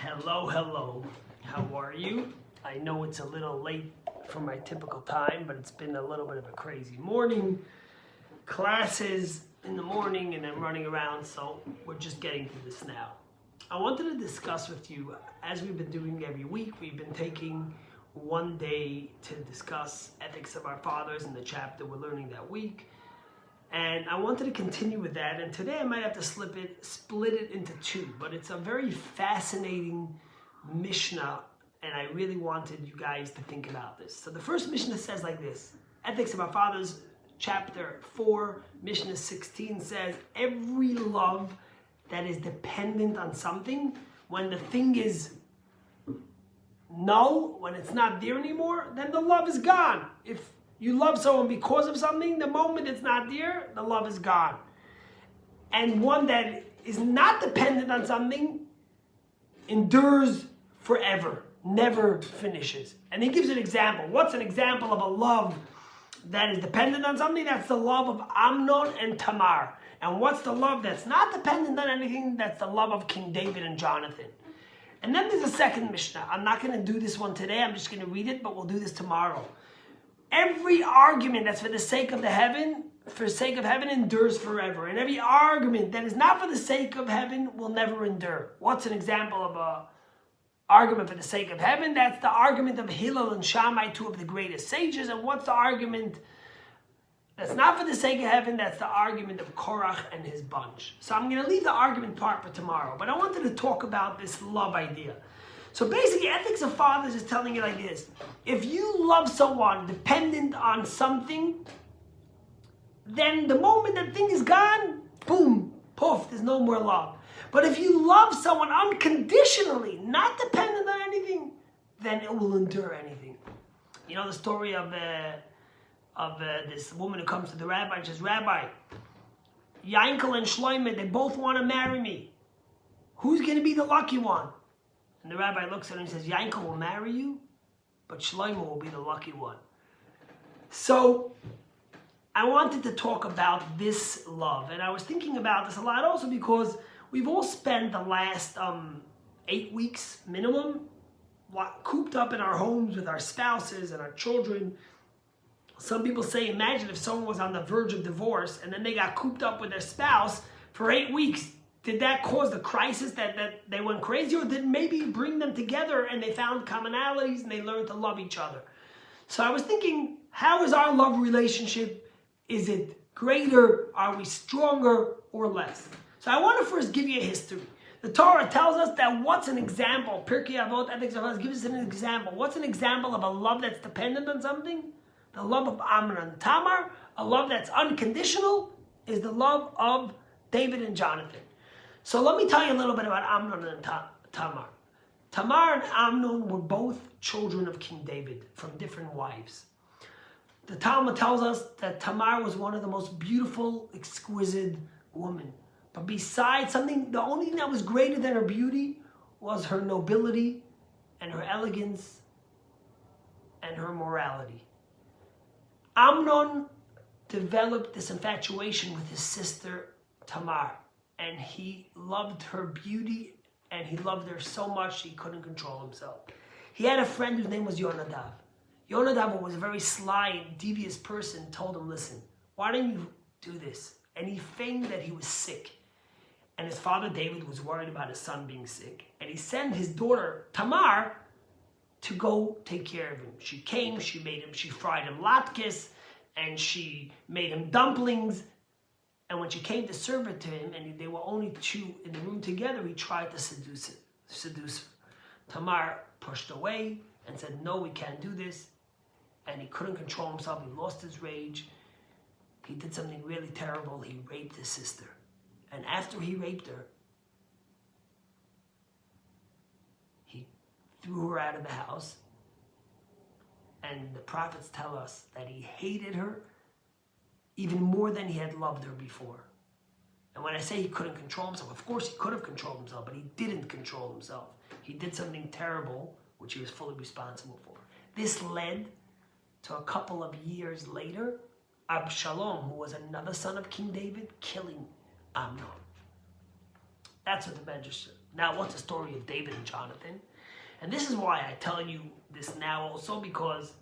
Hello. How are you? I know it's a little late for my typical time, but it's been a little bit of a crazy morning. Classes in the morning and I'm running around, so we're just getting to this now. I wanted to discuss with you, as we've been doing every week, we've been taking one day to discuss ethics of our fathers in the chapter we're learning that week. And I wanted to continue with that, and today I might have to split it into two, but it's a very fascinating Mishnah, and I really wanted you guys to think about this. So the first Mishnah says like this: Ethics of Our Fathers, chapter 4, Mishnah 16 says, every love that is dependent on something, when the thing is null, when it's not there anymore, then the love is gone. If you love someone because of something, the moment it's not there, the love is gone. And one that is not dependent on something endures forever, never finishes. And he gives an example. What's an example of a love that is dependent on something? That's the love of Amnon and Tamar. And what's the love that's not dependent on anything? That's the love of King David and Jonathan. And then there's a second Mishnah. I'm not going to do this one today. I'm just going to read it, but we'll do this tomorrow. Every argument that's for the sake of heaven endures forever. And every argument that is not for the sake of heaven will never endure. What's an example of a argument for the sake of heaven? That's the argument of Hillel and Shammai, two of the greatest sages. And what's the argument that's not for the sake of heaven? That's the argument of Korach and his bunch. So I'm going to leave the argument part for tomorrow, but I wanted to talk about this love idea. So basically, Ethics of Fathers is telling you like this: if you love someone dependent on something, then the moment that thing is gone, boom, poof, there's no more love. But if you love someone unconditionally, not dependent on anything, then it will endure anything. You know the story of this woman who comes to the rabbi and says, Rabbi, Yankel and Shloime, they both want to marry me. Who's going to be the lucky one? And the rabbi looks at him and says, Yankel will marry you, but Shlomo will be the lucky one. So I wanted to talk about this love. And I was thinking about this a lot also because we've all spent the last 8 weeks minimum cooped up in our homes with our spouses and our children. Some people say, imagine if someone was on the verge of divorce and then they got cooped up with their spouse for 8 weeks. Did that cause the crisis that they went crazy, or did maybe bring them together and they found commonalities and they learned to love each other? So I was thinking, how is our love relationship? Is it greater? Are we stronger or less? So I want to first give you a history. The Torah tells us that what's an example? Pirkei Avot, Ethics of Fathers, gives us an example. What's an example of a love that's dependent on something? The love of Amnon and Tamar. A love that's unconditional is the love of David and Jonathan. So let me tell you a little bit about Amnon and Tamar. Tamar and Amnon were both children of King David from different wives. The Talmud tells us that Tamar was one of the most beautiful, exquisite women. But besides something, the only thing that was greater than her beauty was her nobility and her elegance and her morality. Amnon developed this infatuation with his sister Tamar. And he loved her beauty, and he loved her so much he couldn't control himself. He had a friend whose name was Yonadav. Yonadav, who was a very sly and devious person, told him, listen, why don't you do this? And he feigned that he was sick. And his father David was worried about his son being sick. And he sent his daughter Tamar to go take care of him. She came, she fried him latkes, and she made him dumplings. And when she came to serve it to him, and they were only two in the room together, he tried to seduce her. Tamar pushed away and said, no, we can't do this. And he couldn't control himself. He lost his rage. He did something really terrible. He raped his sister. And after he raped her, he threw her out of the house. And the prophets tell us that he hated her even more than he had loved her before. And when I say he couldn't control himself, of course he could have controlled himself, but he didn't control himself. He did something terrible, which he was fully responsible for. This led to a couple of years later, Absalom, who was another son of King David, killing Amnon. That's what the Medrash Now, what's the story of David and Jonathan? And this is why I tell you this now also, because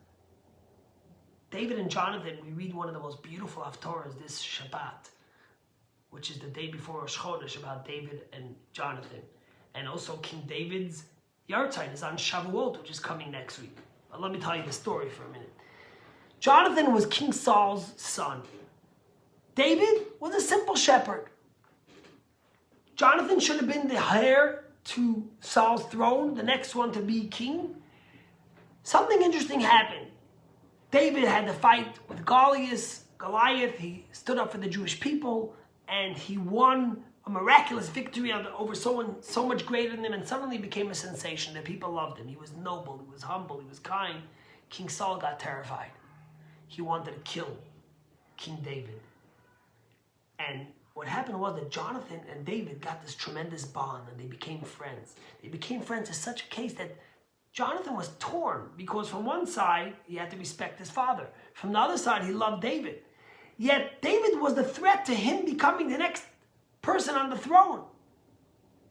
David and Jonathan, we read one of the most beautiful haftorahs this Shabbat, which is the day before Rosh Chodesh, about David and Jonathan. And also King David's Yartzeit is on Shavuot, which is coming next week. But let me tell you the story for a minute. Jonathan was King Saul's son. David was a simple shepherd. Jonathan should have been the heir to Saul's throne, the next one to be king. Something interesting happened. David had to fight with Goliath. He stood up for the Jewish people, and he won a miraculous victory over someone so much greater than him, and suddenly became a sensation. The people loved him. He was noble, he was humble, he was kind. King Saul got terrified. He wanted to kill King David. And what happened was that Jonathan and David got this tremendous bond, and they became friends. They became friends in such a case that Jonathan was torn, because from one side, he had to respect his father. From the other side, he loved David. Yet David was the threat to him becoming the next person on the throne.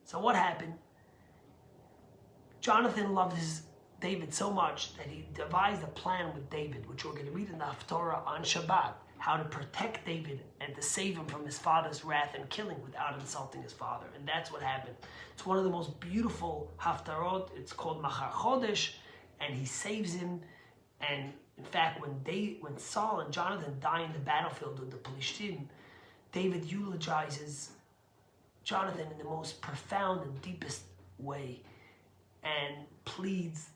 So what happened? Jonathan loved David so much that he devised a plan with David, which we're going to read in the Haftorah on Shabbat, how to protect David and to save him from his father's wrath and killing without insulting his father. And that's what happened. It's one of the most beautiful Haftarot. It's called Machar Chodesh, and he saves him. And in fact, when Saul and Jonathan die in the battlefield with the Pelishtim, David eulogizes Jonathan in the most profound and deepest way, and pleads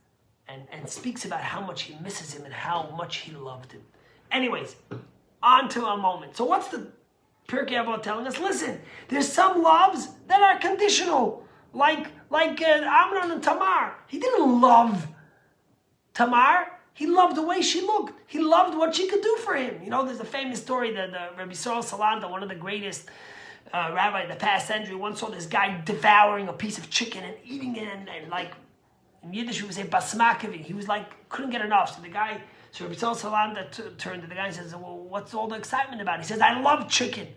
and speaks about how much he misses him and how much he loved him. Anyways, on to a moment. So what's the Pirkei Avot telling us? Listen, there's some loves that are conditional, like Amnon and Tamar. He didn't love Tamar. He loved the way she looked. He loved what she could do for him. You know, there's a famous story that Rabbi Yisrael Salanda, one of the greatest rabbi in the past century, once saw this guy devouring a piece of chicken and eating it, and like in Yiddish we would say basmakavi. He was like, couldn't get enough. So Rabbi Yisrael Salanda turned to the guy and says, well, what's all the excitement about? He says, I love chicken.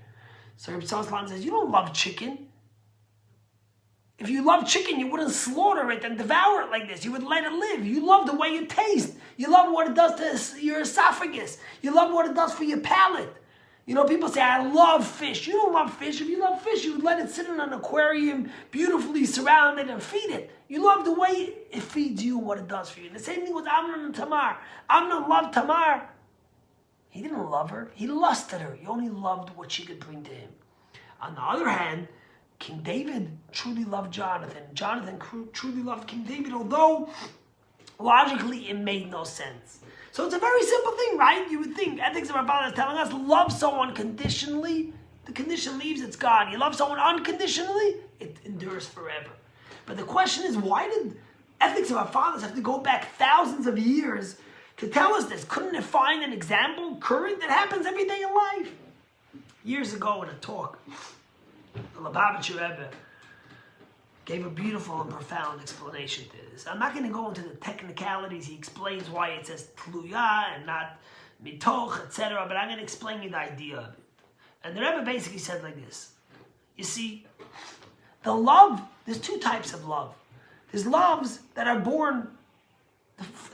So Rabbi Yisrael Salanda says, you don't love chicken. If you love chicken, you wouldn't slaughter it and devour it like this. You would let it live. You love the way it tastes. You love what it does to your esophagus. You love what it does for your palate. You know, people say, I love fish. You don't love fish. If you love fish, you would let it sit in an aquarium, beautifully surrounded, and feed it. You love the way it feeds you and what it does for you. And the same thing with Amnon and Tamar. Amnon loved Tamar. He didn't love her. He lusted her. He only loved what she could bring to him. On the other hand, King David truly loved Jonathan. Jonathan truly loved King David, although logically it made no sense. So it's a very simple thing, right? You would think, ethics of our father is telling us, love someone conditionally, the condition leaves, it's gone. You love someone unconditionally, it endures forever. But the question is, why did ethics of our fathers have to go back thousands of years to tell us this? Couldn't it find an example current that happens every day in life? Years ago in a talk, the Lubavitcher Rebbe gave a beautiful and profound explanation to this. I'm not going to go into the technicalities. He explains why it says tluya and not mitoch, etc., but I'm going to explain you the idea of it. And the Rebbe basically said like this. You see, the love, there's two types of love. There's loves that are born.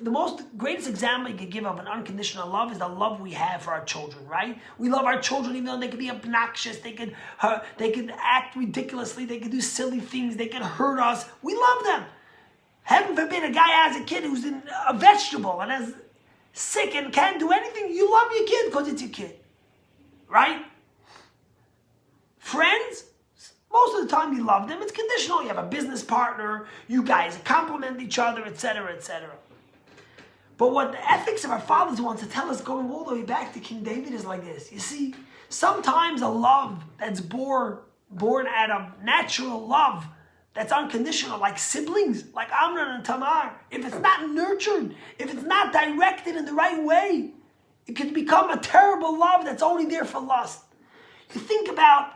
The most greatest example you could give of an unconditional love is the love we have for our children, right? We love our children even though they could be obnoxious, they could act ridiculously, they could do silly things, they could hurt us. We love them. Heaven forbid a guy has a kid who's a vegetable and is sick and can't do anything. You love your kid because it's your kid, right? Friends, most of the time you love them. It's conditional. You have a business partner, you guys compliment each other, etc., etc. But what the ethics of our fathers wants to tell us, going all the way back to King David, is like this. You see, sometimes a love that's born out of natural love, that's unconditional, like siblings, like Amnon and Tamar, if it's not nurtured, if it's not directed in the right way, it could become a terrible love that's only there for lust. You think about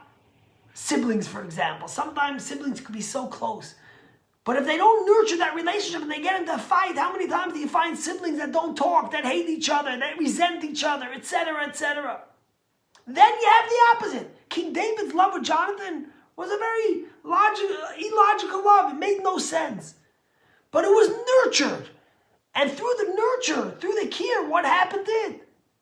siblings, for example. Sometimes siblings could be so close. But if they don't nurture that relationship and they get into a fight, how many times do you find siblings that don't talk, that hate each other, that resent each other, etc., etc.? Then you have the opposite. King David's love with Jonathan was a very illogical love. It made no sense. But it was nurtured. And through the nurture, through the care, what happened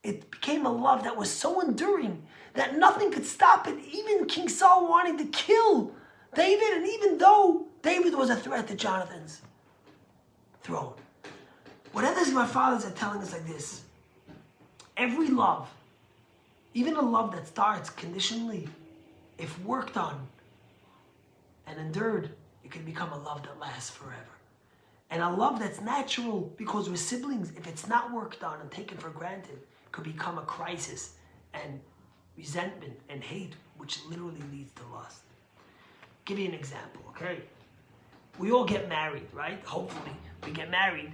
it became a love that was so enduring that nothing could stop it. Even King Saul wanting to kill David, and even though David was a threat to Jonathan's throne. What others of my fathers are telling us like this: every love, even a love that starts conditionally, if worked on and endured, it can become a love that lasts forever. And a love that's natural, because we're siblings, if it's not worked on and taken for granted, could become a crisis and resentment and hate, which literally leads to lust. Give you an example, okay? We all get married, right? Hopefully, we get married.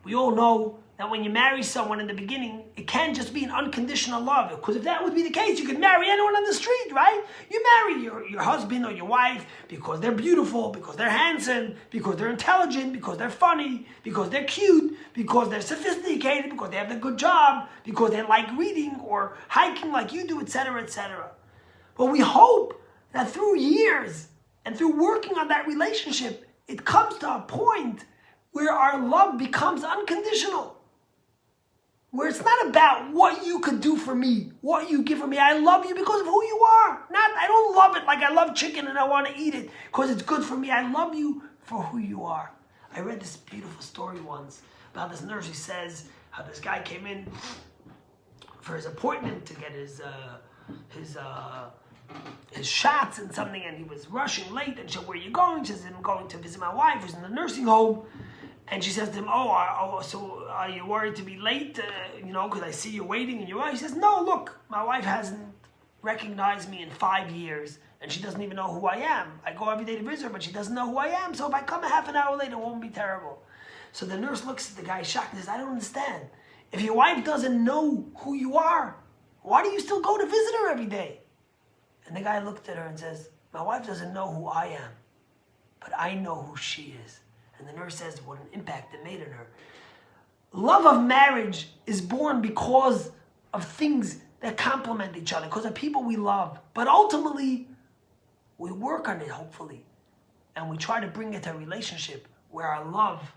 We all know that when you marry someone in the beginning, it can't just be an unconditional love. Because if that would be the case, you could marry anyone on the street, right? You marry your husband or your wife because they're beautiful, because they're handsome, because they're intelligent, because they're funny, because they're cute, because they're sophisticated, because they have a good job, because they like reading or hiking like you do, etc., etc. But we hope that through years and through working on that relationship, it comes to a point where our love becomes unconditional. Where it's not about what you could do for me, what you give for me. I love you because of who you are. I don't love it like I love chicken and I want to eat it because it's good for me. I love you for who you are. I read this beautiful story once about this nurse. He says how this guy came in for his appointment to get his shots and something, and he was rushing late. And she said, "Where are you going?" She says, "I'm going to visit my wife who's in the nursing home." And she says to him, so are you worried to be late, because I see you waiting and you're out? He says, "No, look, my wife hasn't recognized me in 5 years, and she doesn't even know who I am. I go every day to visit her, but she doesn't know who I am, so if I come a half an hour late, it won't be terrible." So the nurse looks at the guy shocked and says, "I don't understand. If your wife doesn't know who you are, why do you still go to visit her every day?" And the guy looked at her and says, "My wife doesn't know who I am, but I know who she is." And the nurse says what an impact it made on her. Love of marriage is born because of things that complement each other, because of people we love. But ultimately, we work on it, hopefully, and we try to bring it to a relationship where our love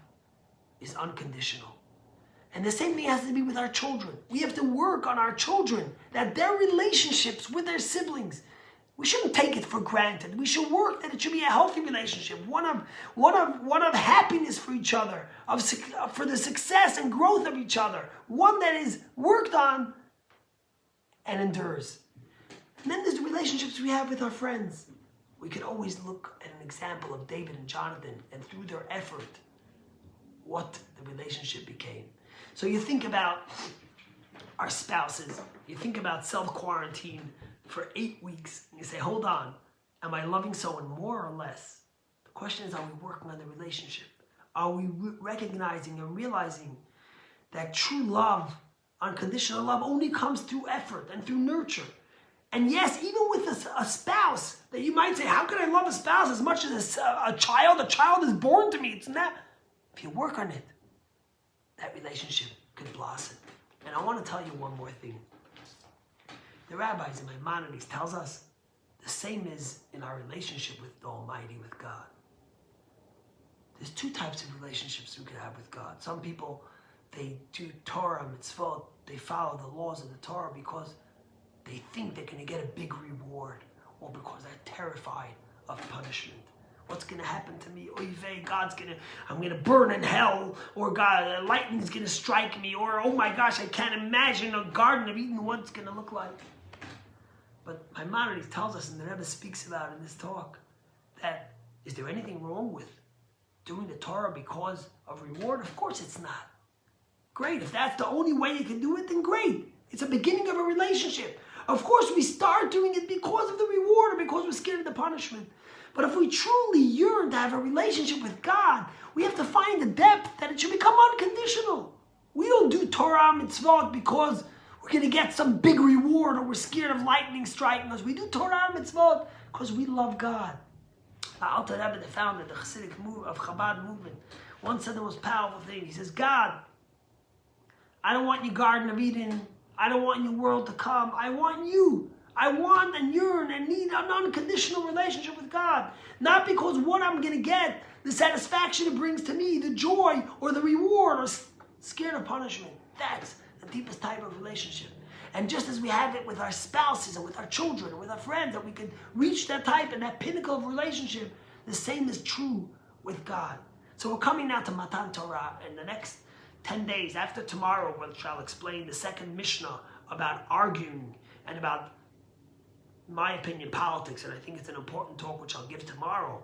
is unconditional. And the same thing has to be with our children. We have to work on our children, that their relationships with their siblings, we shouldn't take it for granted. We should work that it should be a healthy relationship, one of happiness for each other, for the success and growth of each other, one that is worked on and endures. And then there's the relationships we have with our friends. We can always look at an example of David and Jonathan, and through their effort, what the relationship became. So you think about our spouses, you think about self-quarantine for 8 weeks, and you say, hold on, am I loving someone more or less? The question is, are we working on the relationship? Are we recognizing and realizing that true love, unconditional love, only comes through effort and through nurture? And yes, even with a spouse, that you might say, how can I love a spouse as much as a child? A child is born to me. It's not. If you work on it, that relationship could blossom. And I want to tell you one more thing. The rabbis in Maimonides tells us the same is in our relationship with the Almighty, with God. There's 2 types of relationships we could have with God. Some people, they do Torah, mitzvot, they follow the laws of the Torah because they think they're going to get a big reward, or because they're terrified of punishment. What's going to happen to me? Oy vey, I'm going to burn in hell, or God, lightning's going to strike me, or oh my gosh, I can't imagine a Garden of Eden, what it's going to look like. But Maimonides tells us, and the Rebbe speaks about in this talk, that is there anything wrong with doing the Torah because of reward? Of course it's not. Great, if that's the only way you can do it, then great. It's a beginning of a relationship. Of course we start doing it because of the reward, or because we're scared of the punishment. But if we truly yearn to have a relationship with God, we have to find the depth that it should become unconditional. We don't do Torah mitzvot because we're going to get some big reward, or we're scared of lightning striking us. We do Torah mitzvot because we love God. The Alter Rebbe, the founder of the Hasidic of Chabad movement, once said the most powerful thing. He says, God, I don't want your Garden of Eden. I don't want your world to come. I want you. I want and yearn and need an unconditional relationship with God. Not because what I'm going to get, the satisfaction it brings to me, the joy or the reward, or scared of punishment. That's the deepest type of relationship. And just as we have it with our spouses and with our children and with our friends, that we can reach that type and that pinnacle of relationship, the same is true with God. So we're coming now to Matan Torah, and the next 10 days after tomorrow, which I'll explain the second Mishnah about arguing and about, in my opinion, politics, and I think it's an important talk which I'll give tomorrow.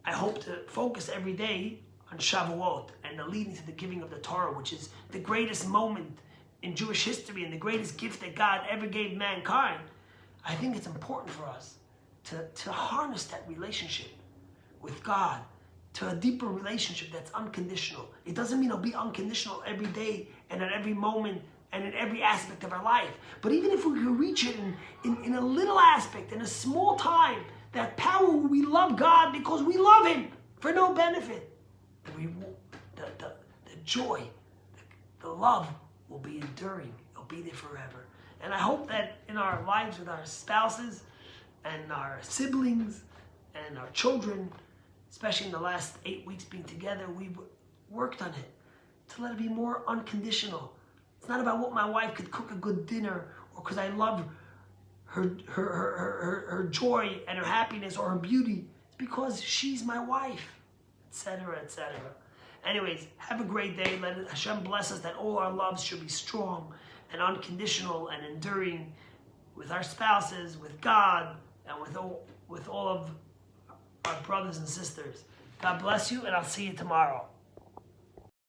I hope to focus every day on Shavuot and the leading to the giving of the Torah, which is the greatest moment in Jewish history and the greatest gift that God ever gave mankind. I think it's important for us to harness that relationship with God to a deeper relationship that's unconditional. It doesn't mean it'll be unconditional every day and at every moment and in every aspect of our life. But even if we can reach it in a little aspect, in a small time, that power where we love God because we love Him for no benefit, the joy, the love will be enduring. It'll be there forever. And I hope that in our lives with our spouses and our siblings and our children, especially in the last 8 weeks being together, we've worked on it to let it be more unconditional. It's not about what my wife could cook a good dinner or because I love her joy and her happiness or her beauty. It's because she's my wife, etc., etc. Anyways, have a great day. Let Hashem bless us that all our loves should be strong and unconditional and enduring with our spouses, with God, and with all of our brothers and sisters. God bless you, and I'll see you tomorrow.